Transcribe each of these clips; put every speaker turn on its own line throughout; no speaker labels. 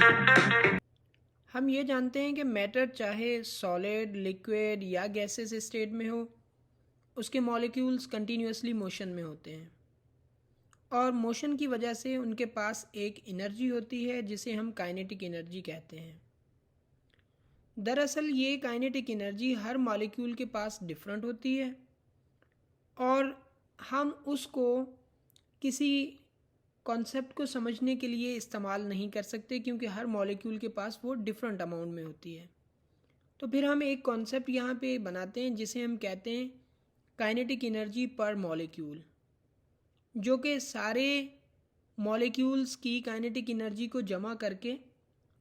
हम ये जानते हैं कि मैटर चाहे सॉलिड, लिक्विड या गैसेस स्टेट में हो, उसके मॉलिक्यूल्स कंटिन्यूसली मोशन में होते हैं और मोशन की वजह से उनके पास एक एनर्जी होती है जिसे हम काइनेटिक एनर्जी कहते हैं। दरअसल ये काइनेटिक एनर्जी हर मॉलिक्यूल के पास डिफरेंट होती है और हम उसको किसी कॉन्सेप्ट को समझने के लिए इस्तेमाल नहीं कर सकते क्योंकि हर मॉलिक्यूल के पास वो डिफरेंट अमाउंट में होती है। तो फिर हम एक कॉन्सेप्ट यहाँ पे बनाते हैं जिसे हम कहते हैं काइनेटिक एनर्जी पर मॉलिक्यूल, जो कि सारे मॉलिक्यूल्स की काइनेटिक एनर्जी को जमा करके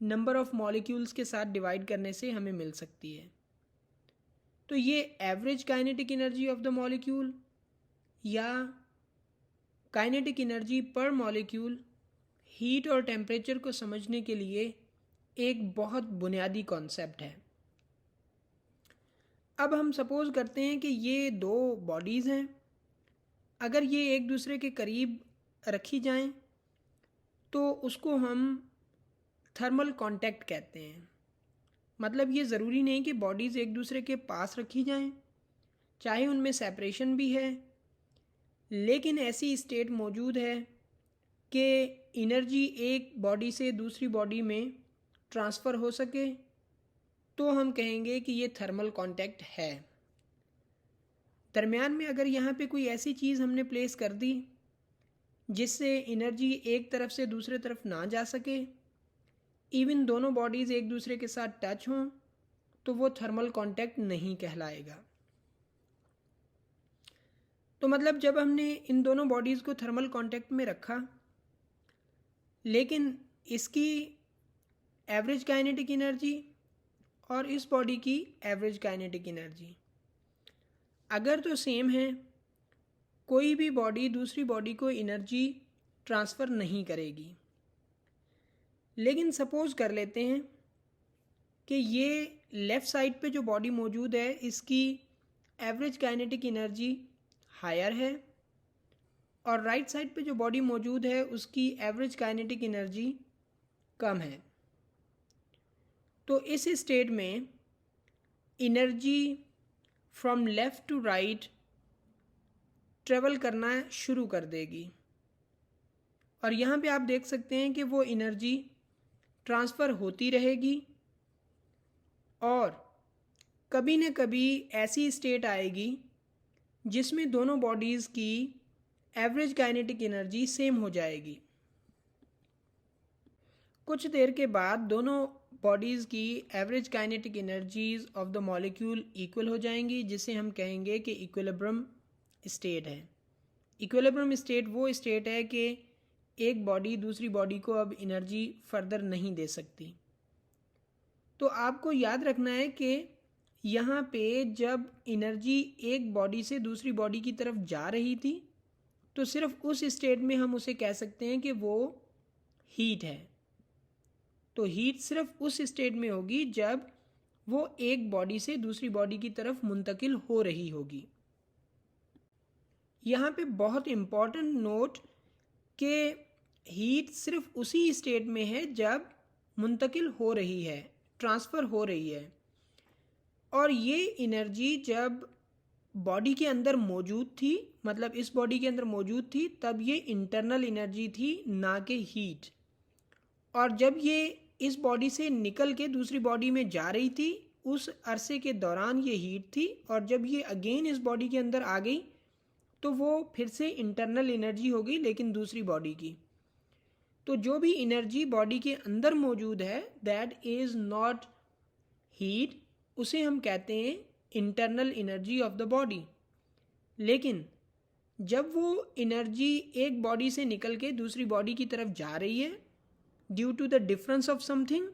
नंबर ऑफ मॉलिक्यूल्स के साथ डिवाइड करने से हमें मिल सकती है। तो ये average kinetic energy of the molecule या काइनेटिक एनर्जी पर मॉलिक्यूल हीट और टेम्परेचर को समझने के लिए एक बहुत बुनियादी कॉन्सेप्ट है। अब हम सपोज़ करते हैं कि ये दो बॉडीज़ हैं, अगर ये एक दूसरे के करीब रखी जाएं तो उसको हम थर्मल कांटेक्ट कहते हैं। मतलब ये ज़रूरी नहीं कि बॉडीज़ एक दूसरे के पास रखी जाएं, चाहे उनमें सेपरेशन भी है, लेकिन ऐसी स्टेट मौजूद है कि एनर्जी एक बॉडी से दूसरी बॉडी में ट्रांसफ़र हो सके, तो हम कहेंगे कि ये थर्मल कांटेक्ट है। दरमियान में अगर यहाँ पे कोई ऐसी चीज़ हमने प्लेस कर दी जिससे एनर्जी एक तरफ से दूसरे तरफ ना जा सके, इवन दोनों बॉडीज़ एक दूसरे के साथ टच हों, तो वो थर्मल कांटेक्ट नहीं कहलाएगा। तो मतलब जब हमने इन दोनों बॉडीज़ को थर्मल कांटेक्ट में रखा, लेकिन इसकी एवरेज काइनेटिक एनर्जी और इस बॉडी की एवरेज काइनेटिक एनर्जी अगर तो सेम है, कोई भी बॉडी दूसरी बॉडी को एनर्जी ट्रांसफ़र नहीं करेगी। लेकिन सपोज़ कर लेते हैं कि ये लेफ़्ट साइड पे जो बॉडी मौजूद है इसकी एवरेज काइनेटिक एनर्जी हायर है और राइट साइड पे जो बॉडी मौजूद है उसकी एवरेज काइनेटिक एनर्जी कम है। तो इस स्टेट में energy from left to right travel करना शुरू कर देगी और यहाँ पे आप देख सकते हैं कि वो एनर्जी ट्रांसफ़र होती रहेगी और कभी न कभी ऐसी स्टेट आएगी जिसमें दोनों बॉडीज़ की एवरेज काइनेटिक एनर्जी सेम हो जाएगी। कुछ देर के बाद दोनों बॉडीज़ की average kinetic energies of the molecule equal हो जाएंगी, जिसे हम कहेंगे कि इक्विलिब्रियम स्टेट है। इक्विलिब्रियम स्टेट वो स्टेट है कि एक बॉडी दूसरी बॉडी को अब एनर्जी फर्दर नहीं दे सकती। तो आपको याद रखना है कि यहाँ पे जब एनर्जी एक बॉडी से दूसरी बॉडी की तरफ जा रही थी तो सिर्फ उस स्टेट में हम उसे कह सकते हैं कि वो हीट है। तो हीट सिर्फ उस स्टेट में होगी जब वो एक बॉडी से दूसरी बॉडी की तरफ मुंतकिल हो रही होगी। यहाँ पे बहुत इम्पॉर्टेंट नोट कि हीट सिर्फ उसी स्टेट में है जब मुंतकिल हो रही है, ट्रांसफ़र हो रही है, और ये एनर्जी जब बॉडी के अंदर मौजूद थी, मतलब इस बॉडी के अंदर मौजूद थी, तब ये इंटरनल एनर्जी थी, ना कि हीट। और जब ये इस बॉडी से निकल के दूसरी बॉडी में जा रही थी उस अरसे के दौरान ये हीट थी, और जब ये अगेन इस बॉडी के अंदर आ गई तो वो फिर से इंटरनल एनर्जी हो गई, लेकिन दूसरी बॉडी की। तो जो भी एनर्जी बॉडी के अंदर मौजूद है दैट इज़ नॉट हीट, उसे हम कहते हैं internal energy of the body. लेकिन जब वो एनर्जी एक बॉडी से निकल के दूसरी बॉडी की तरफ जा रही है due to the difference of something,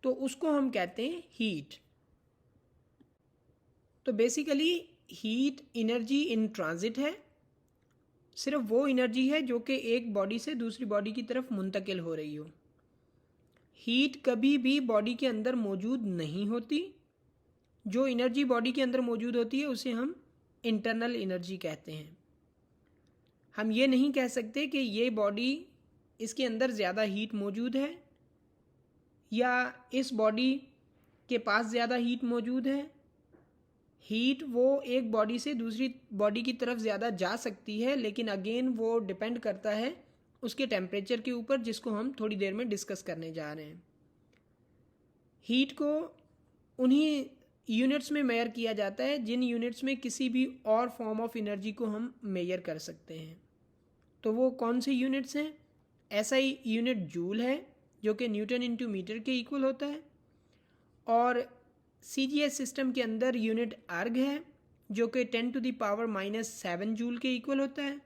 तो उसको हम कहते हैं हीट। तो basically heat energy in transit है, सिर्फ वो एनर्जी है जो कि एक बॉडी से दूसरी बॉडी की तरफ मुंतकिल हो रही हो। हीट कभी भी बॉडी के अंदर मौजूद नहीं होती। जो एनर्जी बॉडी के अंदर मौजूद होती है उसे हम इंटरनल एनर्जी कहते हैं। हम ये नहीं कह सकते कि ये बॉडी इसके अंदर ज़्यादा हीट मौजूद है या इस बॉडी के पास ज़्यादा हीट मौजूद है। हीट वो एक बॉडी से दूसरी बॉडी की तरफ ज़्यादा जा सकती है, लेकिन अगेन वो डिपेंड करता है उसके टेम्परेचर के ऊपर, जिसको हम थोड़ी देर में डिस्कस करने जा रहे हैं। हीट को उन्हीं यूनिट्स में मेजर किया जाता है जिन यूनिट्स में किसी भी और फॉर्म ऑफ एनर्जी को हम मेजर कर सकते हैं। तो वो कौन से यूनिट्स हैं? SI यूनिट जूल है, जो कि न्यूटन इंटू मीटर के इक्वल होता है, और CGS सिस्टम के अंदर यूनिट अर्ग है, जो कि 10⁻⁻7 जूल के इक्वल होता है।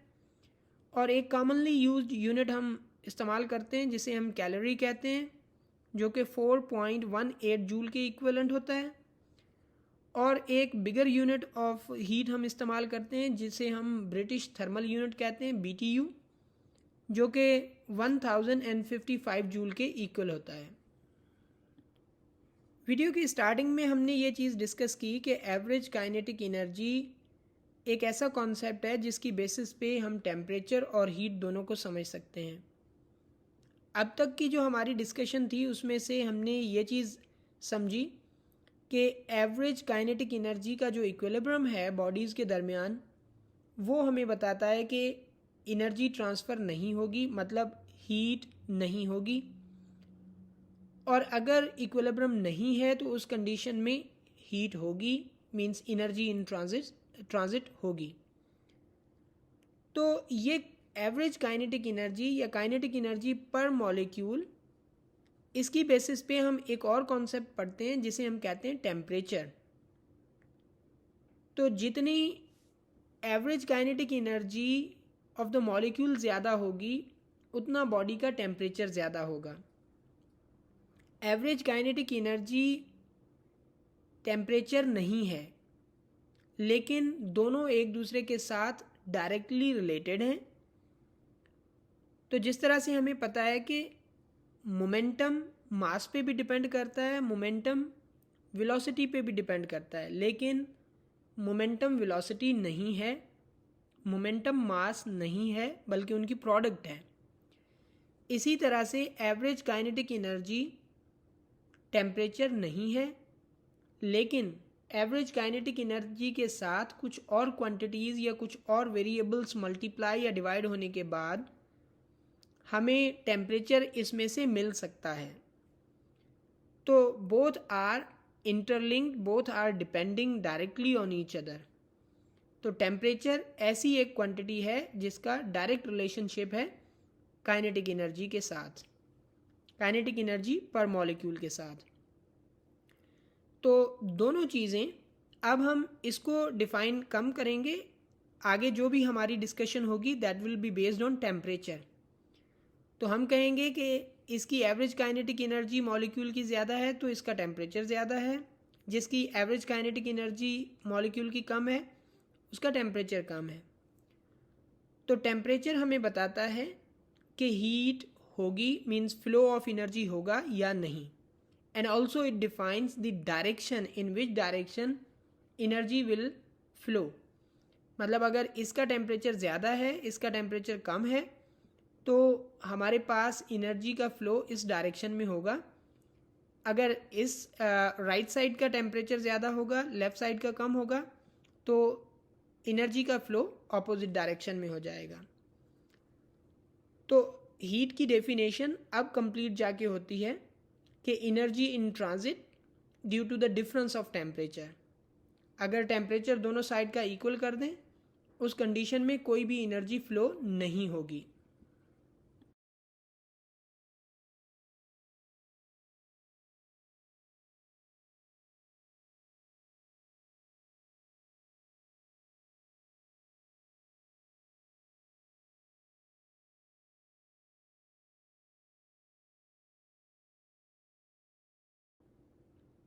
और एक कॉमनली यूज्ड यूनिट हम इस्तेमाल करते हैं जिसे हम कैलोरी कहते हैं, जो कि 4.18 जूल के इक्वलेंट होता है। और एक बिगर यूनिट ऑफ हीट हम इस्तेमाल करते हैं जिसे हम ब्रिटिश थर्मल यूनिट कहते हैं, BTU, जो कि 1055 जूल के इक्वल होता है। वीडियो की स्टार्टिंग में हमने ये चीज़ डिस्कस की कि एवरेज काइनेटिक एनर्जी एक ऐसा कॉन्सेप्ट है जिसकी बेसिस पे हम टेम्परेचर और हीट दोनों को समझ सकते हैं। अब तक की जो हमारी डिस्कशन थी उसमें से हमने ये चीज़ समझी कि एवरेज काइनेटिक एनर्जी का जो इक्विलिब्रियम है बॉडीज़ के दरमियान, वो हमें बताता है कि एनर्जी ट्रांसफ़र नहीं होगी, मतलब हीट नहीं होगी। और अगर इक्विलिब्रियम नहीं है तो उस कंडीशन में हीट होगी, मींस एनर्जी इन ट्रांजिट होगी। तो ये एवरेज काइनेटिक एनर्जी या काइनेटिक एनर्जी पर मॉलिक्यूल, इसकी बेसिस पे हम एक और कॉन्सेप्ट पढ़ते हैं जिसे हम कहते हैं टेम्परेचर। तो जितनी average kinetic energy of the molecule ज़्यादा होगी उतना बॉडी का टेम्परेचर ज़्यादा होगा। एवरेज काइनेटिक एनर्जी टेम्परेचर नहीं है, लेकिन दोनों एक दूसरे के साथ डायरेक्टली रिलेटेड हैं। तो जिस तरह से हमें पता है कि मोमेंटम मास पे भी डिपेंड करता है, मोमेंटम वेलोसिटी पे भी डिपेंड करता है, लेकिन मोमेंटम वेलोसिटी नहीं है, मोमेंटम मास नहीं है, बल्कि उनकी प्रोडक्ट है। इसी तरह से एवरेज काइनेटिक एनर्जी टेम्परेचर नहीं है, लेकिन एवरेज काइनेटिक एनर्जी के साथ कुछ और क्वांटिटीज़ या कुछ और वेरिएबल्स मल्टीप्लाई या डिवाइड होने के बाद हमें टेम्परेचर इसमें से मिल सकता है। तो both are interlinked, both are depending directly on each other. तो टेम्परेचर ऐसी एक क्वांटिटी है जिसका डायरेक्ट रिलेशनशिप है काइनेटिक एनर्जी के साथ, काइनेटिक एनर्जी पर मॉलिक्यूल के साथ। तो दोनों चीज़ें, अब हम इसको डिफ़ाइन कम करेंगे, आगे जो भी हमारी डिस्कशन होगी that will be based on temperature. तो हम कहेंगे कि इसकी एवरेज काइनेटिक एनर्जी मॉलिक्यूल की ज़्यादा है तो इसका टेम्परेचर ज़्यादा है, जिसकी एवरेज काइनेटिक एनर्जी मॉलिक्यूल की कम है उसका टेम्परेचर कम है। तो टेम्परेचर हमें बताता है कि हीट होगी, मीन्स फ्लो ऑफ एनर्जी होगा या नहीं, and also it defines the direction in which direction energy will flow. मतलब अगर इसका टेम्परेचर ज़्यादा है, इसका टेम्परेचर कम है, तो हमारे पास एनर्जी का फ़्लो इस डायरेक्शन में होगा। अगर इस राइट साइड का टेम्परेचर ज़्यादा होगा, लेफ़्ट साइड का कम होगा, तो एनर्जी का फ़्लो ऑपोजिट डायरेक्शन में हो जाएगा। तो हीट की डेफिनेशन अब कंप्लीट जाके होती है कि energy in transit due to the difference of temperature. अगर टेम्परेचर दोनों साइड का इक्वल कर दें, उस कंडीशन में कोई भी एनर्जी फ़्लो नहीं होगी।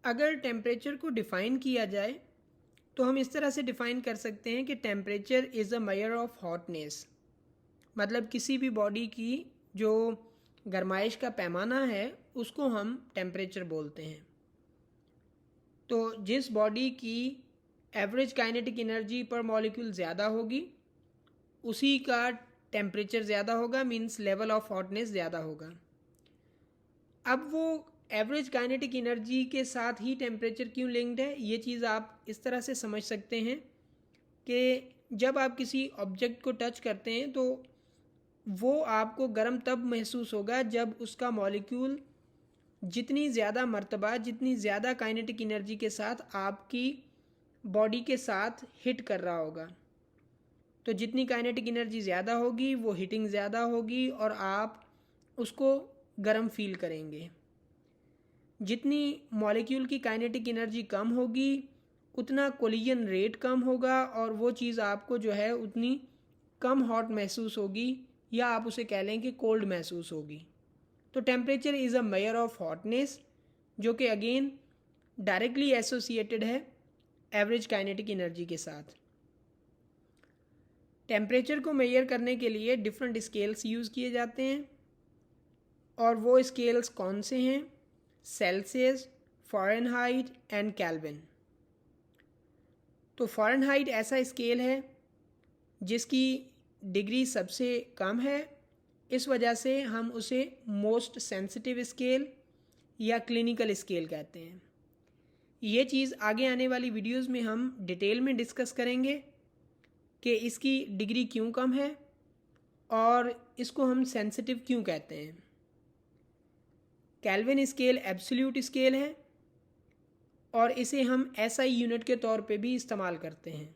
अगर टेम्परेचर को डिफ़ाइन किया जाए तो हम इस तरह से डिफ़ाइन कर सकते हैं कि temperature is a measure of hotness. मतलब किसी भी बॉडी की जो गर्माइश का पैमाना है उसको हम टेम्परेचर बोलते हैं। तो जिस बॉडी की एवरेज काइनेटिक एनर्जी पर मॉलिक्यूल ज़्यादा होगी उसी का टेम्परेचर ज़्यादा होगा, मीन्स लेवल ऑफ हॉटनेस ज़्यादा होगा। अब वो एवरेज काइनेटिक एनर्जी के साथ ही टेम्परेचर क्यों लिंक्ड है, ये चीज़ आप इस तरह से समझ सकते हैं कि जब आप किसी ऑब्जेक्ट को टच करते हैं तो वो आपको गर्म तब महसूस होगा जब उसका मॉलिक्यूल जितनी ज़्यादा मर्तबा, जितनी ज़्यादा काइनेटिक एनर्जी के साथ आपकी बॉडी के साथ हिट कर रहा होगा। तो जितनी काइनेटिक एनर्जी ज़्यादा होगी वो हीटिंग ज़्यादा होगी और आप उसको गर्म फील करेंगे। जितनी मॉलिक्यूल की काइनेटिक एनर्जी कम होगी उतना कोलिजन रेट कम होगा और वो चीज़ आपको जो है उतनी कम हॉट महसूस होगी, या आप उसे कह लें कि कोल्ड महसूस होगी। तो temperature is a measure of hotness, जो कि अगेन डायरेक्टली एसोसिएटेड है एवरेज काइनेटिक एनर्जी के साथ। टेम्परेचर को मेजर करने के लिए डिफरेंट स्केल्स यूज़ किए जाते हैं और वो स्केल्स कौन से हैं? Celsius, Fahrenheit and kelvin. तो फ़ारेनहाइट ऐसा स्केल है जिसकी डिग्री सबसे कम है, इस वजह से हम उसे मोस्ट सेंसिटिव स्केल या क्लिनिकल स्केल कहते हैं। ये चीज़ आगे आने वाली वीडियोस में हम डिटेल में डिस्कस करेंगे कि इसकी डिग्री क्यों कम है और इसको हम सेंसिटिव क्यों कहते हैं। केल्विन स्केल एब्सोल्यूट स्केल है और इसे हम एसआई यूनिट के तौर पे भी इस्तेमाल करते हैं।